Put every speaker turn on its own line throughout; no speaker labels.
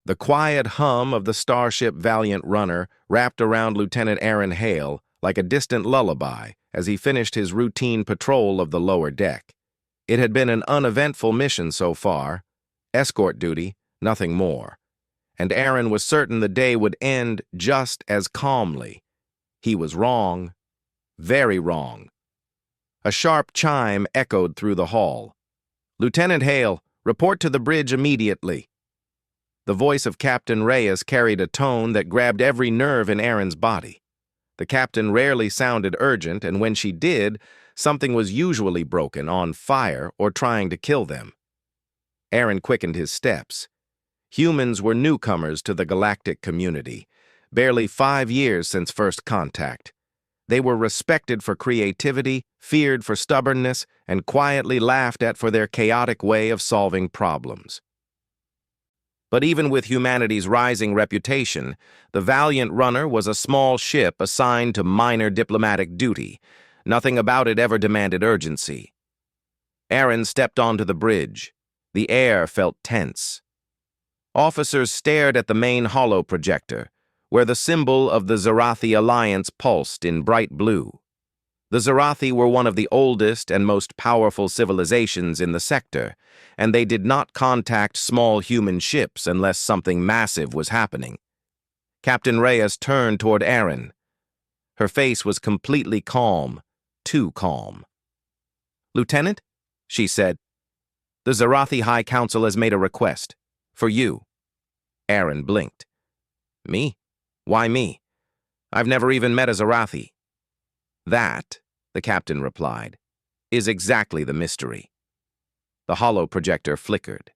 The quiet hum of the starship Valiant Runner wrapped around Lieutenant Aaron Hale like a distant lullaby as he finished his routine patrol of the lower deck. It had been an uneventful mission so far, escort duty, nothing more, and Aaron was certain the day would end just as calmly. He was wrong, very wrong. A sharp chime echoed through the hall. "Lieutenant Hale, report to the bridge immediately." The voice of Captain Reyes carried a tone that grabbed every nerve in Aaron's body. The captain rarely sounded urgent, and when she did, something was usually broken, on fire, or trying to kill them. Aaron quickened his steps. Humans were newcomers to the galactic community, barely 5 years since first contact. They were respected for creativity, feared for stubbornness, and quietly laughed at for their chaotic way of solving problems. But even with humanity's rising reputation, the Valiant Runner was a small ship assigned to minor diplomatic duty. Nothing about it ever demanded urgency. Aaron stepped onto the bridge. The air felt tense. Officers stared at the main holo projector, where the symbol of the Zarathi Alliance pulsed in bright blue. The Zarathi were one of the oldest and most powerful civilizations in the sector, and they did not contact small human ships unless something massive was happening. Captain Reyes turned toward Aaron. Her face was completely calm, too calm. "Lieutenant," she said, "the Zarathi High Council has made a request. For you." Aaron blinked. "Me? Why me? I've never even met a Zarathi." "That," the captain replied, "is exactly the mystery." The holo projector flickered.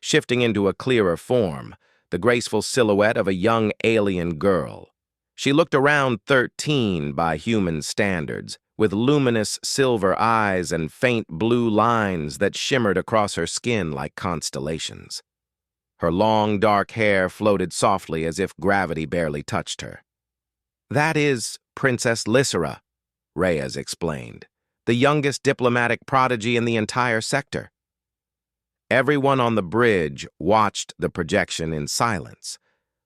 Shifting into a clearer form, the graceful silhouette of a young alien girl. She looked around 13 by human standards, with luminous silver eyes and faint blue lines that shimmered across her skin like constellations. Her long, dark hair floated softly as if gravity barely touched her. "That is Princess Lissa," Reyes explained, "the youngest diplomatic prodigy in the entire sector." Everyone on the bridge watched the projection in silence.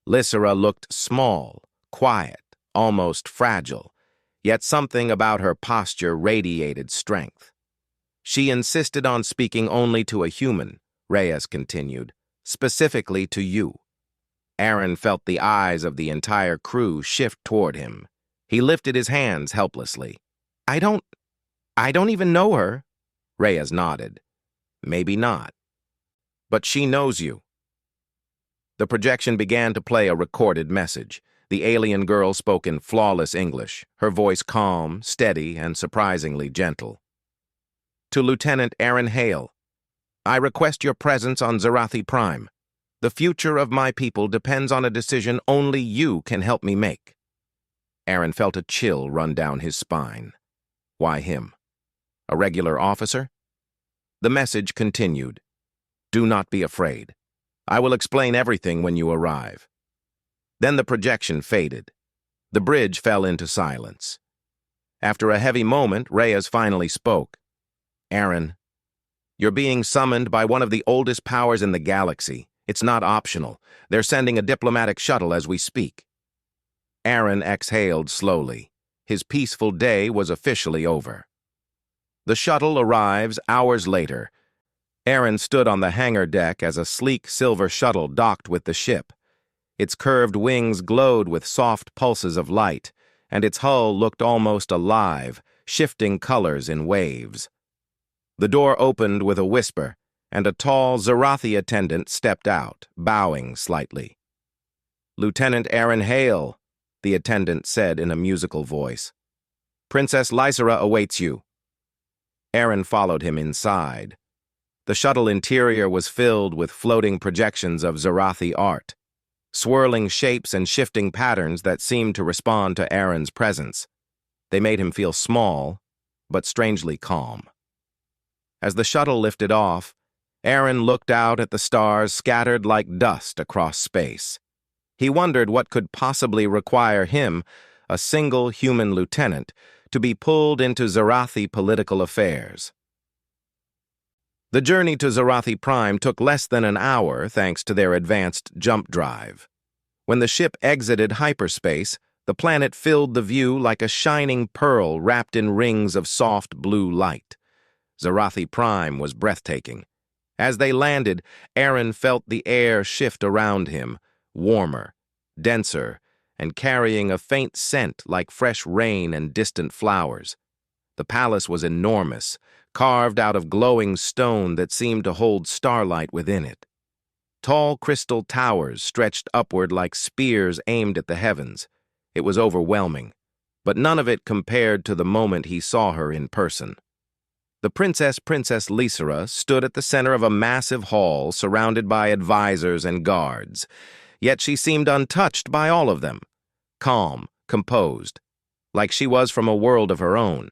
Lissa looked small, quiet, almost fragile, yet something about her posture radiated strength. "She insisted on speaking only to a human," Reyes continued, "specifically to you." Aaron felt the eyes of the entire crew shift toward him. He lifted his hands helplessly. I don't even know her." Reyes nodded. "Maybe not. But she knows you." The projection began to play a recorded message. The alien girl spoke in flawless English, her voice calm, steady, and surprisingly gentle. "To Lieutenant Aaron Hale, I request your presence on Zarathi Prime. The future of my people depends on a decision only you can help me make." Aaron felt a chill run down his spine. Why him? A regular officer? The message continued. "Do not be afraid. I will explain everything when you arrive." Then the projection faded. The bridge fell into silence. After a heavy moment, Reyes finally spoke. "Aaron, you're being summoned by one of the oldest powers in the galaxy. It's not optional. They're sending a diplomatic shuttle as we speak." Aaron exhaled slowly. His peaceful day was officially over. The shuttle arrives hours later. Aaron stood on the hangar deck as a sleek silver shuttle docked with the ship. Its curved wings glowed with soft pulses of light, and its hull looked almost alive, shifting colors in waves. The door opened with a whisper, and a tall Zarathi attendant stepped out, bowing slightly. "Lieutenant Aaron Hale," the attendant said in a musical voice. "Princess Lissa awaits you." Aaron followed him inside. The shuttle interior was filled with floating projections of Zarathi art, swirling shapes and shifting patterns that seemed to respond to Aaron's presence. They made him feel small, but strangely calm. As the shuttle lifted off, Aaron looked out at the stars scattered like dust across space. He wondered what could possibly require him, a single human lieutenant, to be pulled into Zarathi political affairs. The journey to Zarathi Prime took less than an hour thanks to their advanced jump drive. When the ship exited hyperspace, the planet filled the view like a shining pearl wrapped in rings of soft blue light. Zarathi Prime was breathtaking. As they landed, Aaron felt the air shift around him, warmer, denser, and carrying a faint scent like fresh rain and distant flowers. The palace was enormous, carved out of glowing stone that seemed to hold starlight within it. Tall crystal towers stretched upward like spears aimed at the heavens. It was overwhelming, but none of it compared to the moment he saw her in person. The Princess Lissa stood at the center of a massive hall surrounded by advisors and guards, yet she seemed untouched by all of them, calm, composed, like she was from a world of her own.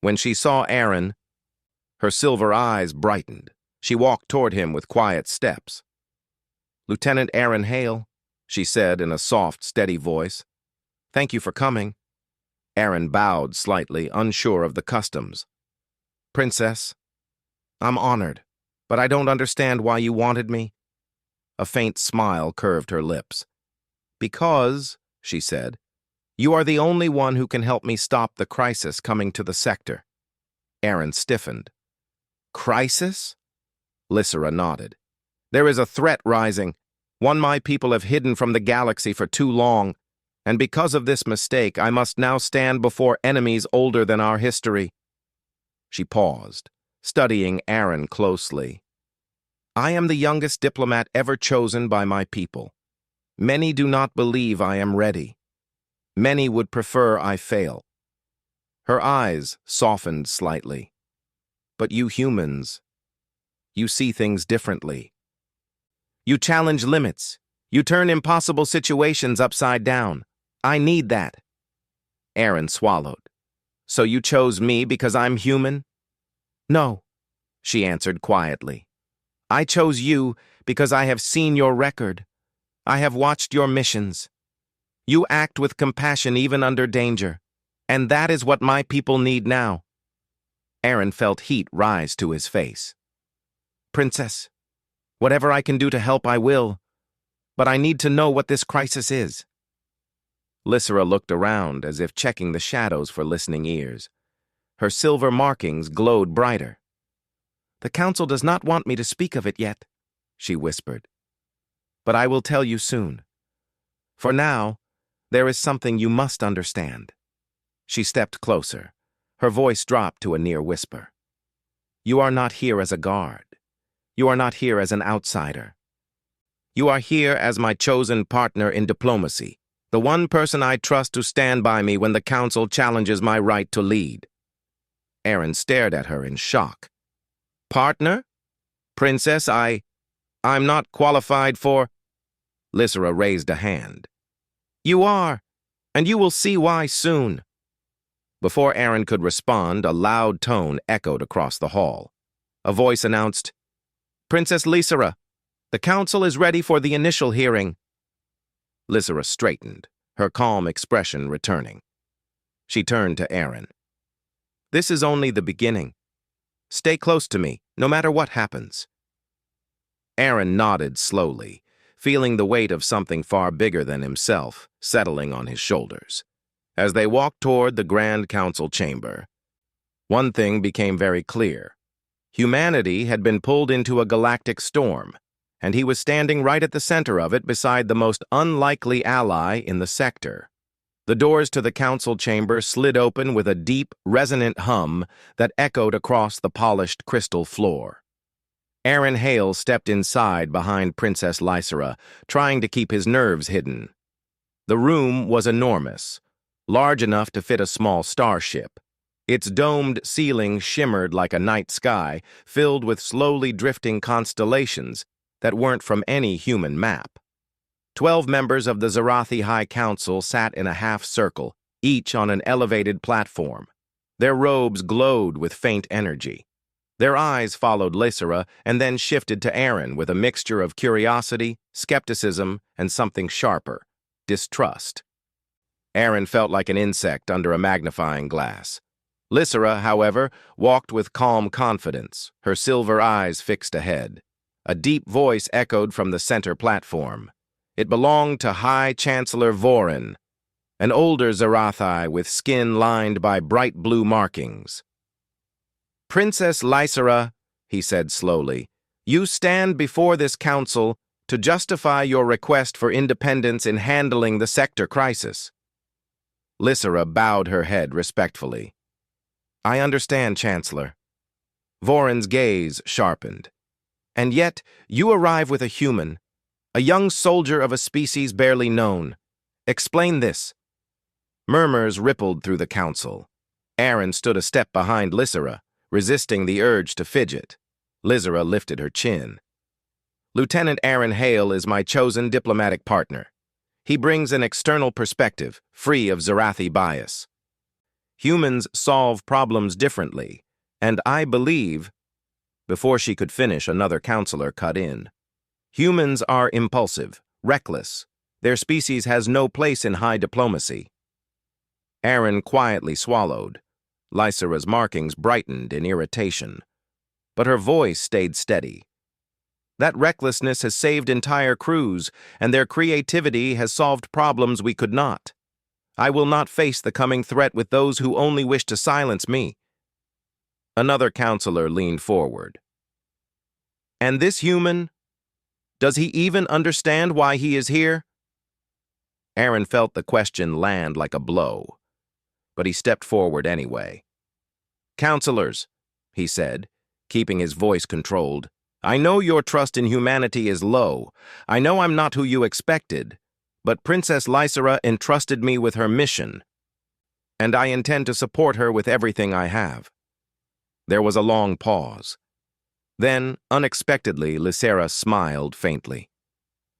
When she saw Aaron, her silver eyes brightened. She walked toward him with quiet steps. "Lieutenant Aaron Hale," she said in a soft, steady voice. "Thank you for coming." Aaron bowed slightly, unsure of the customs. "Princess, I'm honored, but I don't understand why you wanted me." A faint smile curved her lips. "Because," she said, "you are the only one who can help me stop the crisis coming to the sector." Aaron stiffened. "Crisis?" Lissa nodded. "There is a threat rising, one my people have hidden from the galaxy for too long, and because of this mistake, I must now stand before enemies older than our history." She paused, studying Aaron closely. "I am the youngest diplomat ever chosen by my people. Many do not believe I am ready. Many would prefer I fail." Her eyes softened slightly. "But you humans, you see things differently. You challenge limits. You turn impossible situations upside down. I need that." Aaron swallowed. "So you chose me because I'm human?" "No," she answered quietly. "I chose you because I have seen your record. I have watched your missions. You act with compassion even under danger, and that is what my people need now." Aaron felt heat rise to his face. "Princess, whatever I can do to help, I will, but I need to know what this crisis is." Lissa looked around as if checking the shadows for listening ears. Her silver markings glowed brighter. "The council does not want me to speak of it yet," she whispered. "But I will tell you soon. For now, there is something you must understand." She stepped closer. Her voice dropped to a near whisper. "You are not here as a guard. You are not here as an outsider. You are here as my chosen partner in diplomacy, the one person I trust to stand by me when the council challenges my right to lead." Aaron stared at her in shock. "Partner? Princess, I'm not qualified for—" Lissa raised a hand. "You are, and you will see why soon." Before Aaron could respond, a loud tone echoed across the hall. A voice announced, "Princess Lissa, the council is ready for the initial hearing." Lissa straightened, her calm expression returning. She turned to Aaron. "This is only the beginning. Stay close to me, no matter what happens." Aaron nodded slowly, feeling the weight of something far bigger than himself settling on his shoulders. As they walked toward the Grand Council chamber, one thing became very clear. Humanity had been pulled into a galactic storm, and he was standing right at the center of it beside the most unlikely ally in the sector. The doors to the council chamber slid open with a deep, resonant hum that echoed across the polished crystal floor. Aaron Hale stepped inside behind Princess Lissa, trying to keep his nerves hidden. The room was enormous, large enough to fit a small starship. Its domed ceiling shimmered like a night sky, filled with slowly drifting constellations that weren't from any human map. 12 members of the Zarathi High Council sat in a half-circle, each on an elevated platform. Their robes glowed with faint energy. Their eyes followed Lissa and then shifted to Aaron with a mixture of curiosity, skepticism, and something sharper, distrust. Aaron felt like an insect under a magnifying glass. Lissa, however, walked with calm confidence, her silver eyes fixed ahead. A deep voice echoed from the center platform. It belonged to High Chancellor Vorin, an older Zarathi with skin lined by bright blue markings. "Princess Lissa," he said slowly, "you stand before this council to justify your request for independence in handling the sector crisis." Lissa bowed her head respectfully. "I understand, Chancellor." Vorin's gaze sharpened. "And yet, you arrive with a human, a young soldier of a species barely known. Explain this." Murmurs rippled through the council. Aaron stood a step behind Lissa, resisting the urge to fidget. Lissa lifted her chin. "Lieutenant Aaron Hale is my chosen diplomatic partner. He brings an external perspective, free of Zarathi bias. Humans solve problems differently, and I believe—" Before she could finish, another counselor cut in. "Humans are impulsive, reckless. Their species has no place in high diplomacy." Aaron quietly swallowed. Lissa's markings brightened in irritation. But her voice stayed steady. "That recklessness has saved entire crews, and their creativity has solved problems we could not. I will not face the coming threat with those who only wish to silence me." Another counselor leaned forward. "And this human? Does he even understand why he is here?" Aaron felt the question land like a blow, but he stepped forward anyway. "Counselors," he said, keeping his voice controlled, "I know your trust in humanity is low. I know I'm not who you expected, but Princess Lissa entrusted me with her mission, and I intend to support her with everything I have." There was a long pause. Then, unexpectedly, Lissa smiled faintly.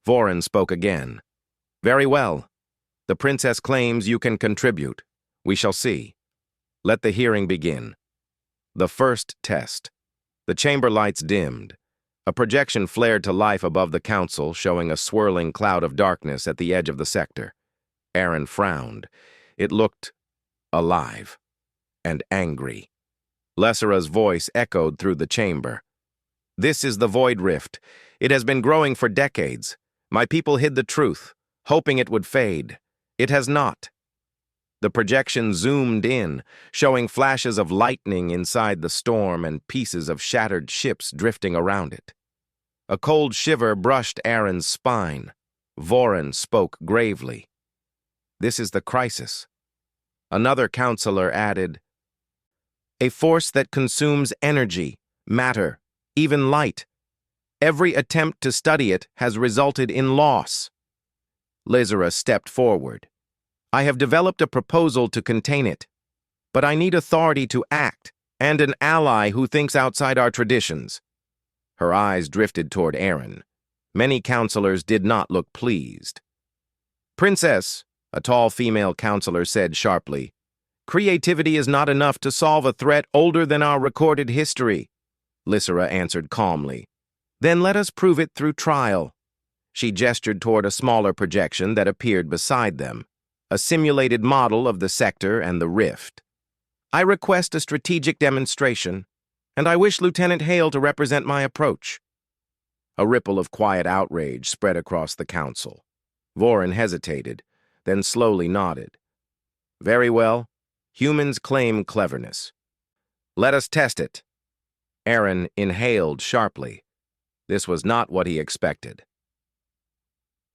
Vorin spoke again. "Very well. The princess claims you can contribute. We shall see. Let the hearing begin." The first test. The chamber lights dimmed. A projection flared to life above the council, showing a swirling cloud of darkness at the edge of the sector. Aaron frowned. It looked alive and angry. Lissa's voice echoed through the chamber. "This is the Void Rift. It has been growing for decades. My people hid the truth, hoping it would fade. It has not." The projection zoomed in, showing flashes of lightning inside the storm and pieces of shattered ships drifting around it. A cold shiver brushed Aaron's spine. Vorin spoke gravely. "This is the crisis." Another counselor added, "A force that consumes energy, matter, even light. Every attempt to study it has resulted in loss." Lissa stepped forward. "I have developed a proposal to contain it, but I need authority to act, and an ally who thinks outside our traditions." Her eyes drifted toward Aaron. Many counselors did not look pleased. "Princess," a tall female counselor said sharply, "creativity is not enough to solve a threat older than our recorded history." Lissa answered calmly. "Then let us prove it through trial." She gestured toward a smaller projection that appeared beside them, a simulated model of the sector and the rift. "I request a strategic demonstration, and I wish Lieutenant Hale to represent my approach." A ripple of quiet outrage spread across the council. Vorin hesitated, then slowly nodded. "Very well. Humans claim cleverness. Let us test it." Aaron inhaled sharply. This was not what he expected.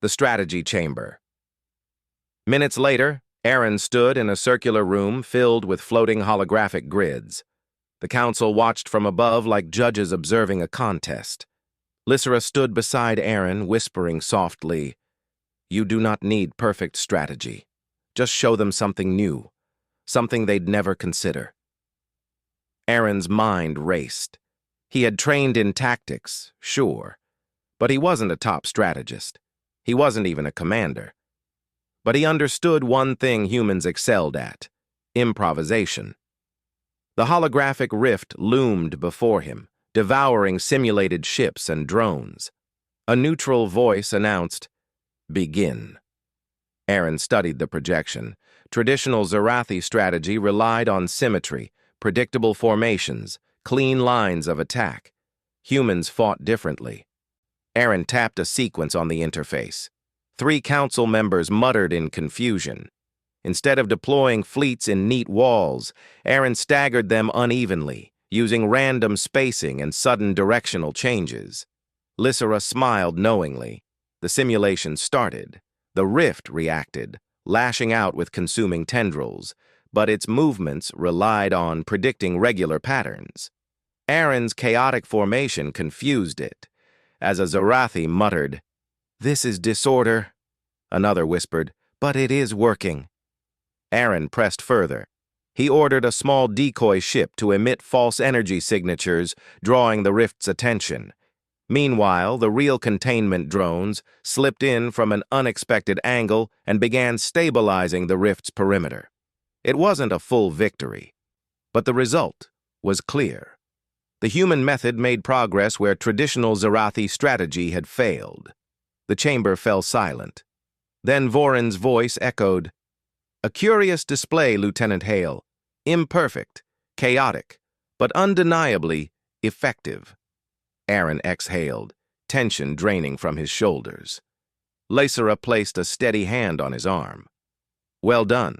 The strategy chamber. Minutes later, Aaron stood in a circular room filled with floating holographic grids. The council watched from above like judges observing a contest. Lissa stood beside Aaron, whispering softly, "You do not need perfect strategy. Just show them something new, something they'd never consider." Aaron's mind raced. He had trained in tactics, sure, but he wasn't a top strategist. He wasn't even a commander. But he understood one thing humans excelled at: improvisation. The holographic rift loomed before him, devouring simulated ships and drones. A neutral voice announced, "Begin." Aaron studied the projection. Traditional Zarathi strategy relied on symmetry, predictable formations, clean lines of attack. Humans fought differently. Aaron tapped a sequence on the interface. 3 council members muttered in confusion. Instead of deploying fleets in neat walls, Aaron staggered them unevenly, using random spacing and sudden directional changes. Lissa smiled knowingly. The simulation started. The rift reacted, lashing out with consuming tendrils, but its movements relied on predicting regular patterns. Aaron's chaotic formation confused it, as a Zarathi muttered, "This is disorder." Another whispered, "But it is working." Aaron pressed further. He ordered a small decoy ship to emit false energy signatures, drawing the rift's attention. Meanwhile, the real containment drones slipped in from an unexpected angle and began stabilizing the rift's perimeter. It wasn't a full victory, but the result was clear. The human method made progress where traditional Zarathi strategy had failed. The chamber fell silent. Then Voron's voice echoed, "A curious display, Lieutenant Hale. Imperfect, chaotic, but undeniably effective." Aaron exhaled, tension draining from his shoulders. Lissa placed a steady hand on his arm. "Well done."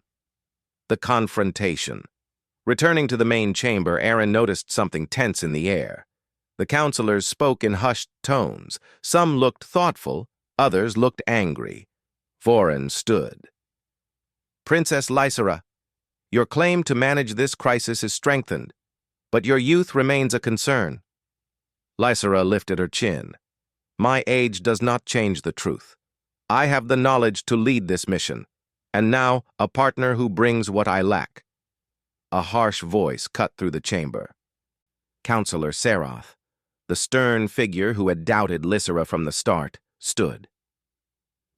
The confrontation. Returning to the main chamber, Aaron noticed something tense in the air. The counselors spoke in hushed tones. Some looked thoughtful, others looked angry. Voron stood. "Princess Lissa, your claim to manage this crisis is strengthened, but your youth remains a concern." Lissa lifted her chin. "My age does not change the truth. I have the knowledge to lead this mission, and now a partner who brings what I lack." A harsh voice cut through the chamber. Counselor Zarathi, the stern figure who had doubted Lissa from the start, stood.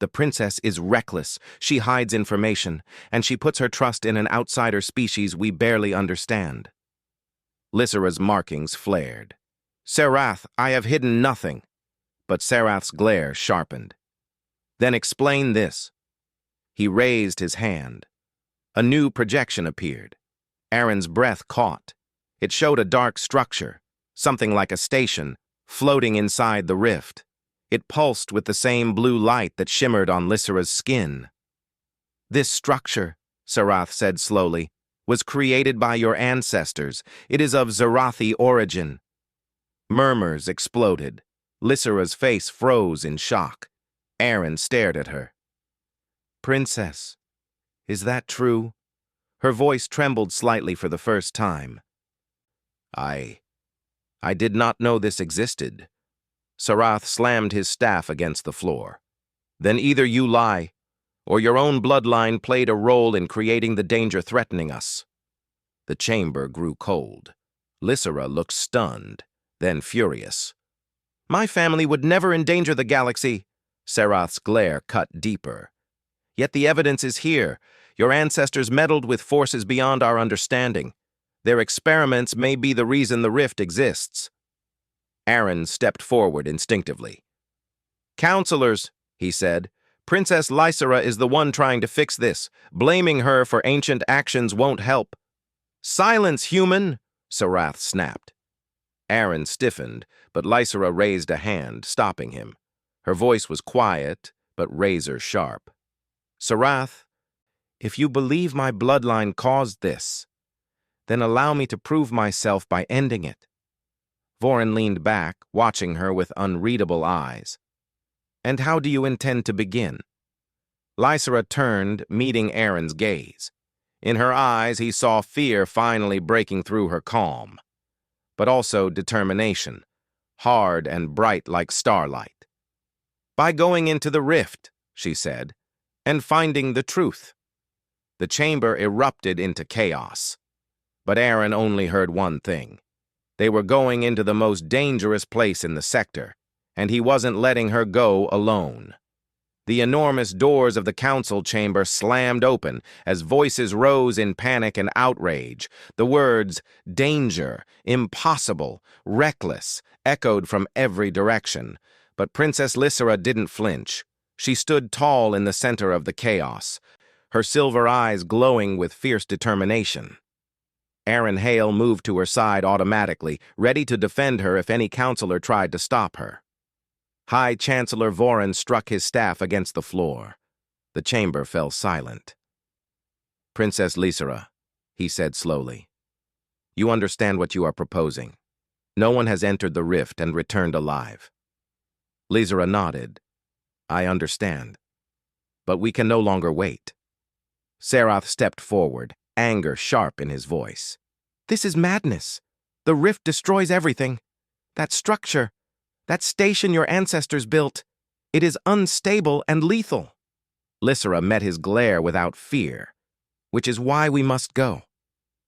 "The princess is reckless. She hides information, and she puts her trust in an outsider species we barely understand." Lissa's markings flared. "Zarathi, I have hidden nothing." But Zarathi's glare sharpened. "Then explain this." He raised his hand. A new projection appeared. Aaron's breath caught. It showed a dark structure, something like a station, floating inside the rift. It pulsed with the same blue light that shimmered on Lissa's skin. "This structure," Zarathi said slowly, "was created by your ancestors. It is of Zarathi origin." Murmurs exploded. Lissa's face froze in shock. Aaron stared at her. "Princess, is that true?" Her voice trembled slightly for the first time. I did not know this existed." Zarathi slammed his staff against the floor. "Then either you lie, or your own bloodline played a role in creating the danger threatening us." The chamber grew cold. Lissa looked stunned, then furious. "My family would never endanger the galaxy." Zarathi's glare cut deeper. "Yet the evidence is here. Your ancestors meddled with forces beyond our understanding. Their experiments may be the reason the rift exists." Aaron stepped forward instinctively. "Counselors," he said, "Princess Lissa is the one trying to fix this. Blaming her for ancient actions won't help." "Silence, human!" Zarathi snapped. Aaron stiffened, but Lissa raised a hand, stopping him. Her voice was quiet, but razor-sharp. "Zarathi, if you believe my bloodline caused this, then allow me to prove myself by ending it." Voron leaned back, watching her with unreadable eyes. "And how do you intend to begin?" Lissa turned, meeting Aaron's gaze. In her eyes, he saw fear finally breaking through her calm, but also determination, hard and bright like starlight. "By going into the rift," she said, "and finding the truth." The chamber erupted into chaos. But Aaron only heard one thing. They were going into the most dangerous place in the sector, and he wasn't letting her go alone. The enormous doors of the council chamber slammed open as voices rose in panic and outrage. The words, danger, impossible, reckless, echoed from every direction. But Princess Lissa didn't flinch. She stood tall in the center of the chaos, her silver eyes glowing with fierce determination. Aaron Hale moved to her side automatically, ready to defend her if any counselor tried to stop her. High Chancellor Vorin struck his staff against the floor. The chamber fell silent. "Princess Lissa," he said slowly, "you understand what you are proposing. No one has entered the rift and returned alive." Lissa nodded. "I understand. But we can no longer wait." Zarathi stepped forward, anger sharp in his voice. "This is madness. The rift destroys everything. That structure, that station your ancestors built, it is unstable and lethal." Lissa met his glare without fear, "Which is why we must go.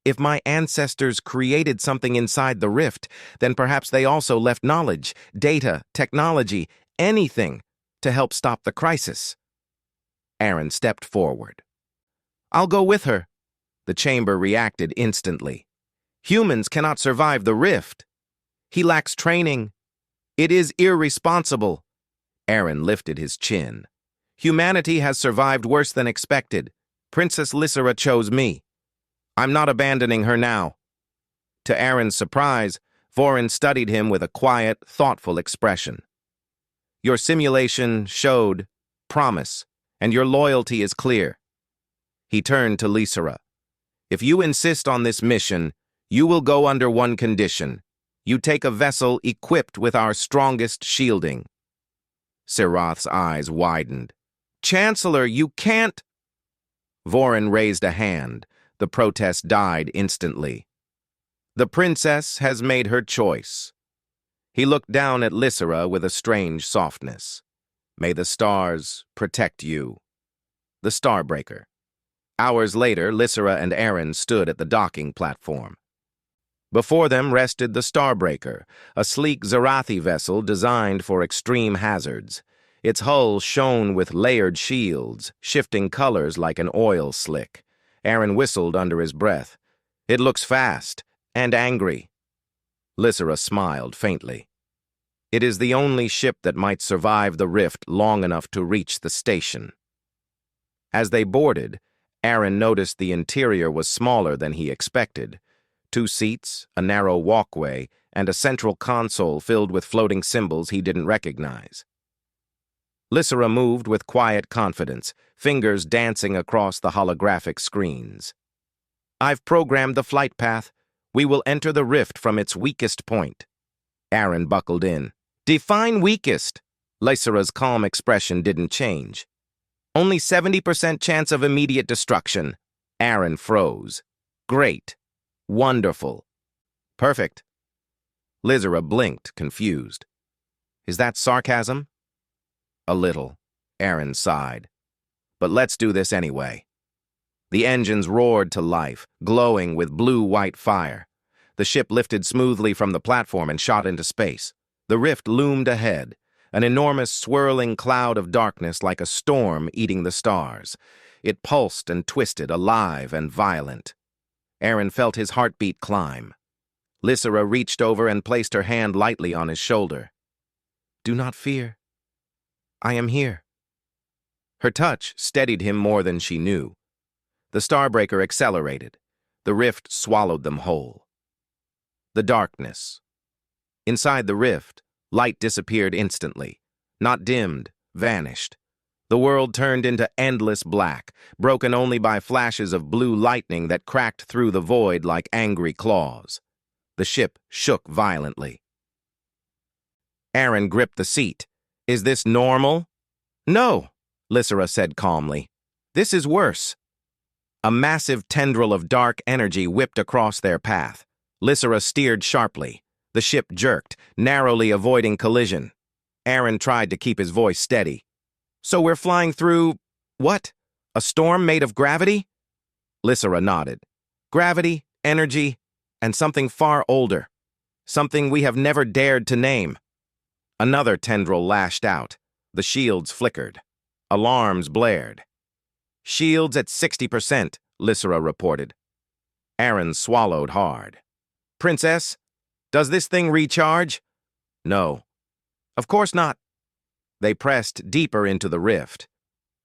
If my ancestors created something inside the rift, then perhaps they also left knowledge, data, technology, anything to help stop the crisis." Aaron stepped forward. "I'll go with her." The chamber reacted instantly. "Humans cannot survive the rift. He lacks training. It is irresponsible." Aaron lifted his chin. "Humanity has survived worse than expected. Princess Lissa chose me. I'm not abandoning her now." To Aaron's surprise, Vorin studied him with a quiet, thoughtful expression. "Your simulation showed promise, and your loyalty is clear." He turned to Lissa. "If you insist on this mission, you will go under one condition. You take a vessel equipped with our strongest shielding." Zarathi's eyes widened. "Chancellor, you can't—" Vorin raised a hand. The protest died instantly. "The princess has made her choice." He looked down at Lissa with a strange softness. "May the stars protect you." The Starbreaker. Hours later, Lissa and Aaron stood at the docking platform. Before them rested the Starbreaker, a sleek Zarathi vessel designed for extreme hazards. Its hull shone with layered shields, shifting colors like an oil slick. Aaron whistled under his breath. "It looks fast and angry." Lissa smiled faintly. "It is the only ship that might survive the rift long enough to reach the station." As they boarded, Aaron noticed the interior was smaller than he expected. 2 seats, a narrow walkway, and a central console filled with floating symbols he didn't recognize. Lissa moved with quiet confidence, fingers dancing across the holographic screens. "I've programmed the flight path. We will enter the rift from its weakest point." Aaron buckled in. "Define weakest." Lissa's calm expression didn't change. "Only 70% chance of immediate destruction." Aaron froze. "Great. Wonderful. Perfect." Lissa blinked, confused. "Is that sarcasm?" "A little," Aaron sighed. "But let's do this anyway." The engines roared to life, glowing with blue-white fire. The ship lifted smoothly from the platform and shot into space. The rift loomed ahead, an enormous swirling cloud of darkness like a storm eating the stars. It pulsed and twisted, alive and violent. Aaron felt his heartbeat climb. Lissa reached over and placed her hand lightly on his shoulder. "Do not fear. I am here." Her touch steadied him more than she knew. The Starbreaker accelerated. The rift swallowed them whole. The darkness. Inside the rift, light disappeared instantly. Not dimmed, vanished. The world turned into endless black, broken only by flashes of blue lightning that cracked through the void like angry claws. The ship shook violently. Aaron gripped the seat. "Is this normal?" "No," Lissa said calmly. "This is worse." A massive tendril of dark energy whipped across their path. Lissa steered sharply. The ship jerked, narrowly avoiding collision. Aaron tried to keep his voice steady. "So we're flying through, what? A storm made of gravity?" Lissa nodded. "Gravity, energy, and something far older. Something we have never dared to name." Another tendril lashed out. The shields flickered. Alarms blared. "Shields at 60%, Lissa reported. Aaron swallowed hard. "Princess, does this thing recharge?" "No." "Of course not." They pressed deeper into the rift.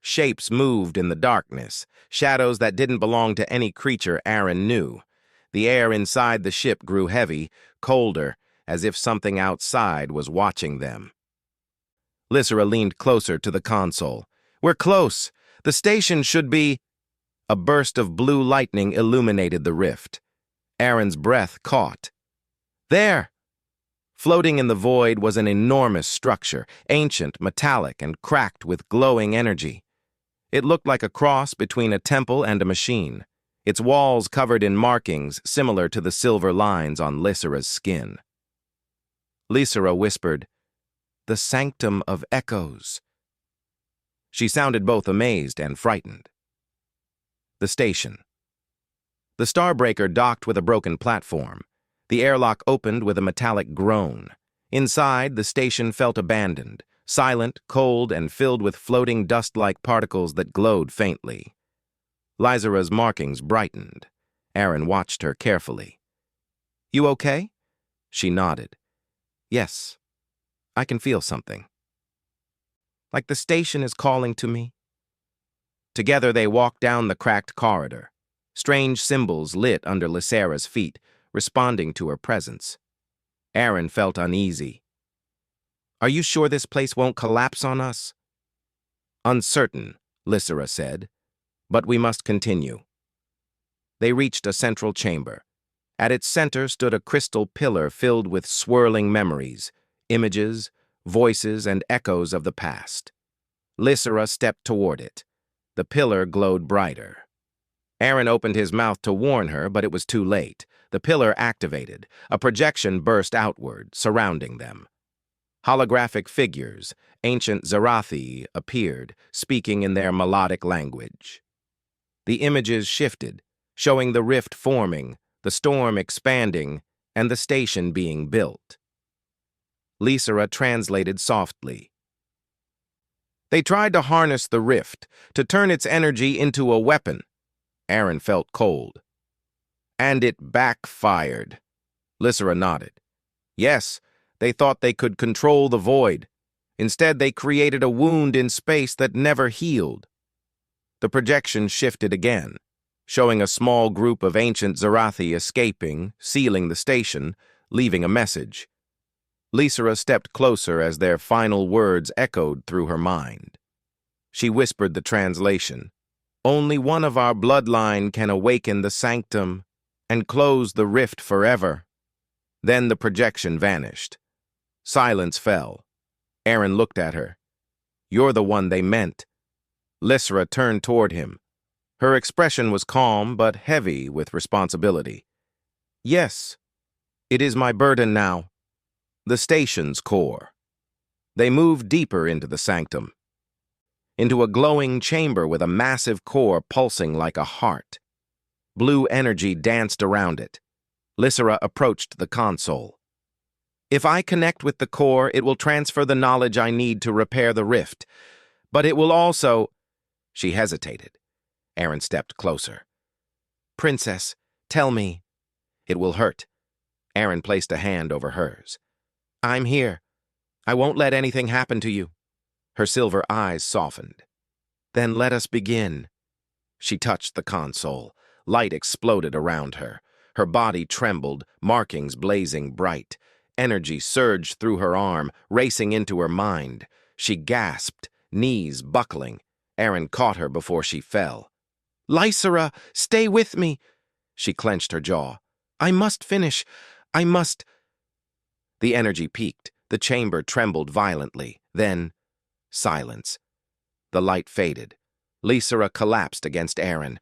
Shapes moved in the darkness, shadows that didn't belong to any creature Aaron knew. The air inside the ship grew heavy, colder, as if something outside was watching them. Lissa leaned closer to the console. "We're close. The station should be—" A burst of blue lightning illuminated the rift. Aaron's breath caught. There! Floating in the void was an enormous structure, ancient, metallic, and cracked with glowing energy. It looked like a cross between a temple and a machine, its walls covered in markings similar to the silver lines on Lissa's skin. Lissa whispered, "The sanctum of echoes." She sounded both amazed and frightened. The station. The Starbreaker docked with a broken platform. The airlock opened with a metallic groan. Inside, the station felt abandoned, silent, cold, and filled with floating dust-like particles that glowed faintly. Liza's markings brightened. Aaron watched her carefully. "You okay?" She nodded. "Yes, I can feel something. Like the station is calling to me." Together they walked down the cracked corridor. Strange symbols lit under Lissa's feet, responding to her presence. Aaron felt uneasy. "Are you sure this place won't collapse on us?" "Uncertain," Lissa said, "but we must continue." They reached a central chamber. At its center stood a crystal pillar filled with swirling memories, images, voices, and echoes of the past. Lissa stepped toward it. The pillar glowed brighter. Aaron opened his mouth to warn her, but it was too late. The pillar activated. A projection burst outward, surrounding them. Holographic figures, ancient Zarathi, appeared, speaking in their melodic language. The images shifted, showing the rift forming, the storm expanding, and the station being built. Lissa translated softly. "They tried to harness the rift, to turn its energy into a weapon." Aaron felt cold. "And it backfired." Lissa nodded. "Yes, they thought they could control the void. Instead, they created a wound in space that never healed." The projection shifted again, showing a small group of ancient Zarathi escaping, sealing the station, leaving a message. Lissa stepped closer as their final words echoed through her mind. She whispered the translation. "Only one of our bloodline can awaken the sanctum and close the rift forever." Then the projection vanished. Silence fell. Aaron looked at her. "You're the one they meant." Lissa turned toward him. Her expression was calm but heavy with responsibility. "Yes, it is my burden now. The station's core." They moved deeper into the sanctum, into a glowing chamber with a massive core pulsing like a heart. Blue energy danced around it. Lissa approached the console. "If I connect with the core, it will transfer the knowledge I need to repair the rift. But it will also—" She hesitated. Aaron stepped closer. "Princess, tell me." "It will hurt." Aaron placed a hand over hers. "I'm here. I won't let anything happen to you." Her silver eyes softened. "Then let us begin." She touched the console. Light exploded around her. Her body trembled, markings blazing bright. Energy surged through her arm, racing into her mind. She gasped, knees buckling. Aaron caught her before she fell. "Lissa, stay with me." She clenched her jaw. "I must finish. I must—" The energy peaked. The chamber trembled violently. Then, silence. The light faded. Lissa collapsed against Aaron,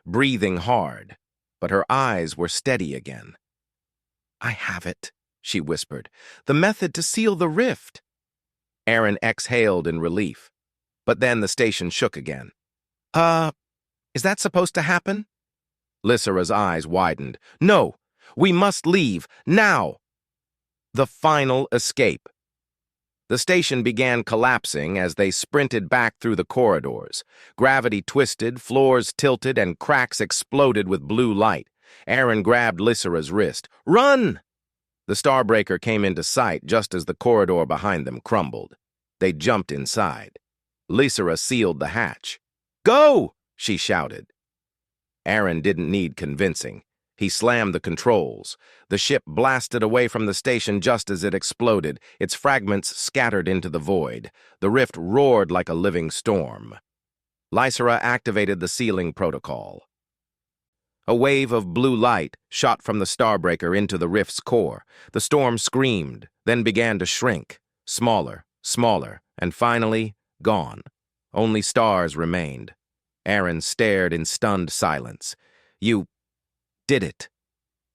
breathing hard, but her eyes were steady again. "I have it," she whispered. "The method to seal the rift." Aaron exhaled in relief, but then the station shook again. Is that supposed to happen?" Lissa's eyes widened. "No, we must leave, now." The final escape. The station began collapsing as they sprinted back through the corridors. Gravity twisted, floors tilted, and cracks exploded with blue light. Aaron grabbed Lissa's wrist. "Run!" The Starbreaker came into sight just as the corridor behind them crumbled. They jumped inside. Lissa sealed the hatch. "Go!" she shouted. Aaron didn't need convincing. He slammed the controls. The ship blasted away from the station just as it exploded, its fragments scattered into the void. The rift roared like a living storm. Lissa activated the sealing protocol. A wave of blue light shot from the starbreaker into the rift's core. The storm screamed, then began to shrink, smaller, smaller, and finally, gone. Only stars remained. Aaron stared in stunned silence. "You did it."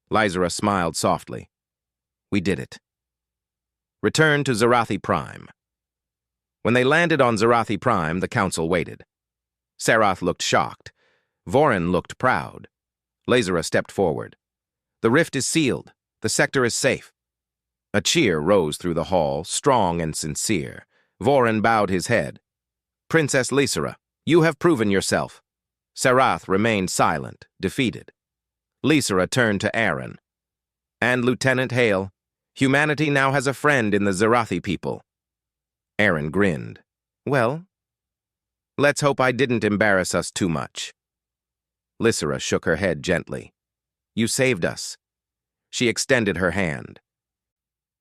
Lissa smiled softly. "We did it." Return to Zarathi Prime. When they landed on Zarathi Prime, the council waited. Sarath looked shocked. Vorin looked proud. Lissa stepped forward. "The rift is sealed. The sector is safe." A cheer rose through the hall, strong and sincere. Vorin bowed his head. "Princess Lissa, you have proven yourself." Sarath remained silent, defeated. Lissa turned to Aaron. "And Lieutenant Hale, humanity now has a friend in the Zarathi people." Aaron grinned. "Well, let's hope I didn't embarrass us too much." Lissa shook her head gently. "You saved us." She extended her hand.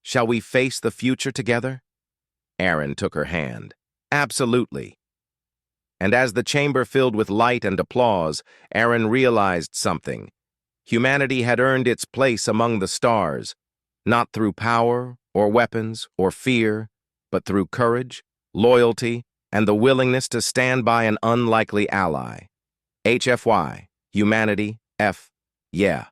"Shall we face the future together?" Aaron took her hand. "Absolutely." And as the chamber filled with light and applause, Aaron realized something. Humanity had earned its place among the stars, not through power or weapons or fear, but through courage, loyalty, and the willingness to stand by an unlikely ally. HFY, humanity, F, yeah.